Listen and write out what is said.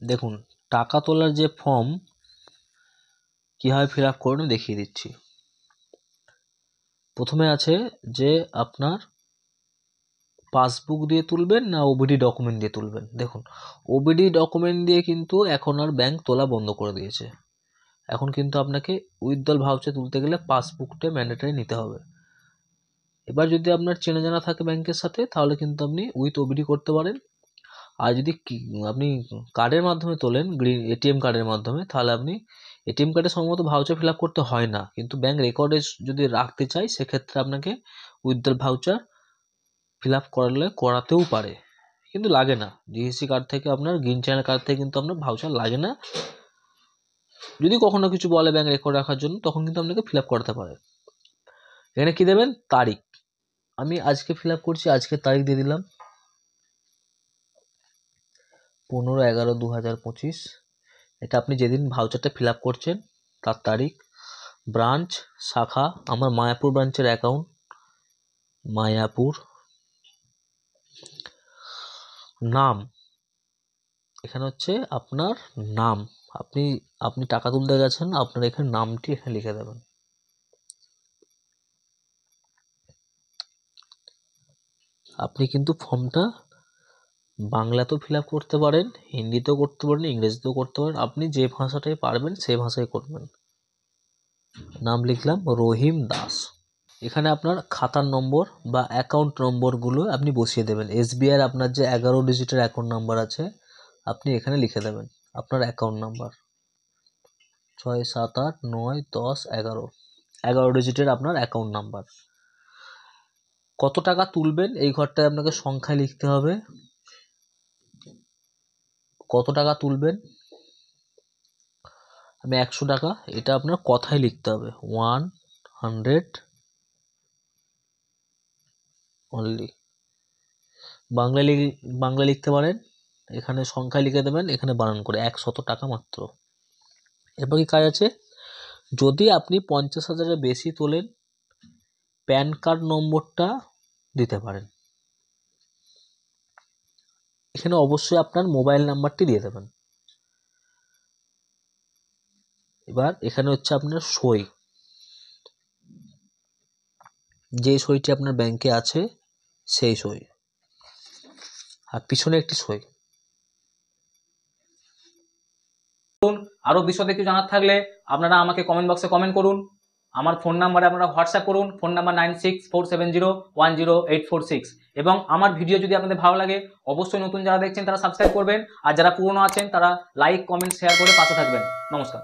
দেখুন টাকা তোলার যে ফর্ম কীভাবে ফিল আপ করবেন দেখিয়ে দিচ্ছি। প্রথমে আছে যে আপনার পাসবুক দিয়ে তুলবেন না ওবিডি ডকুমেন্ট দিয়ে তুলবেন। দেখুন ওবিডি ডকুমেন্ট দিয়ে কিন্তু এখন আর ব্যাংক তোলা বন্ধ করে দিয়েছে। এখন কিন্তু আপনাকে উইথড্রল ভাউচার তুলতে গেলে পাসবুকটা ম্যান্ডেটরি নিতে হবে। এবার যদি আপনার চেনা জানা থাকে ব্যাংকের সাথে তাহলে কিন্তু আপনি উইথ ওবিডি করতে পারেন। আর যদি আপনি কার্ডের মাধ্যমে তোলেন, এটিএম কার্ডের মাধ্যমে, তাহলে আপনি এটিএম কার্ডে সম্ভবত ভাউচার ফিল আপ করতে হয় না, কিন্তু ব্যাংক রেকর্ডে যদি রাখতে চাই সেক্ষেত্রে আপনাকে উইথড্রল ভাউচার ফিল আপ করাতেও পারে, কিন্তু লাগে না। জিএসসি কার্ড থেকে আপনার গ্রিন চ্যানেল কার্ড থেকে কিন্তু আপনার ভাউচার লাগে না। যদি কখনো কিছু বলে ব্যাংক রেকর্ড রাখার জন্য তখন কিন্তু আপনাকে ফিল আপ করাতে পারে। এখানে কি দেবেন? তারিখ। আমি আজকে ফিল আপ করছি, আজকের তারিখ দিয়ে দিলাম 15/11/2025। এটা আপনি যেদিন ভাউচারটা ফিল আপ করছেন তার তারিখ। ব্রাঞ্চ শাখা, আমার মায়াপুর ব্রাঞ্চের অ্যাকাউন্ট, মায়াপুর। নাম, এখানে হচ্ছে আপনার নাম। আপনি টাকা তুলতে গেছেন, আপনার এখানে নামটি এখানে লিখে দেবেন। আপনি কিন্তু ফর্মটা বাংলাতেও ফিল আপ করতে পারেন, হিন্দিতেও করতে পারেন, ইংরেজিতেও করতে পারেন। আপনি যে ভাষাটাই পারবেন সেই ভাষায় করবেন। নাম লিখলাম রহিম দাস। এখানে আপনার খাতার নম্বর বা অ্যাকাউন্ট নম্বরগুলো আপনি বসিয়ে দেবেন। এসবিআইয়ের আপনার যে 11 ডিজিটের অ্যাকাউন্ট নাম্বার আছে আপনি এখানে লিখে দেবেন আপনার অ্যাকাউন্ট নাম্বার। 6, 7, 8, 9, 10, 11 ডিজিটের আপনার অ্যাকাউন্ট নাম্বার। কত টাকা তুলবেন এই ঘরটায় আপনাকে সংখ্যায় লিখতে হবে। কত টাকা তুলবেন? আমি 100 টাকা, এটা আপনার কথায় লিখতে হবে 100 অনলি। বাংলা লিখতে পারেন, এখানে সংখ্যায় লিখে দেবেন, এখানে বানান করে 100 টাকা মাত্র। এরপর কি কাজ আছে? যদি আপনি 50,000-এর বেশি তোলেন প্যান কার্ড নম্বরটা দিতে পারেন। এখানে অবশ্যই আপনার মোবাইল নাম্বারটি দিয়ে দেবেন। এবার এখানে হচ্ছে আপনার সই, যে সইটি আপনার ব্যাংকে আছে সেই সই, আর পিছনে একটি সই। আরো বিশদে কিছু জানার থাকলে আপনারা আমাকে কমেন্ট বক্সে কমেন্ট করুন। আমার ফোন নাম্বারে আপনারা হোয়াটসঅ্যাপ করুন, ফোন নাম্বার 9647010846। এবং আমার ভিডিও যদি আপনাদের ভালো লাগে অবশ্যই নতুন যারা দেখছেন তারা সাবস্ক্রাইব করবেন, আর যারা পুরনো আছেন তারা লাইক কমেন্ট শেয়ার করে পাশে থাকবেন। নমস্কার।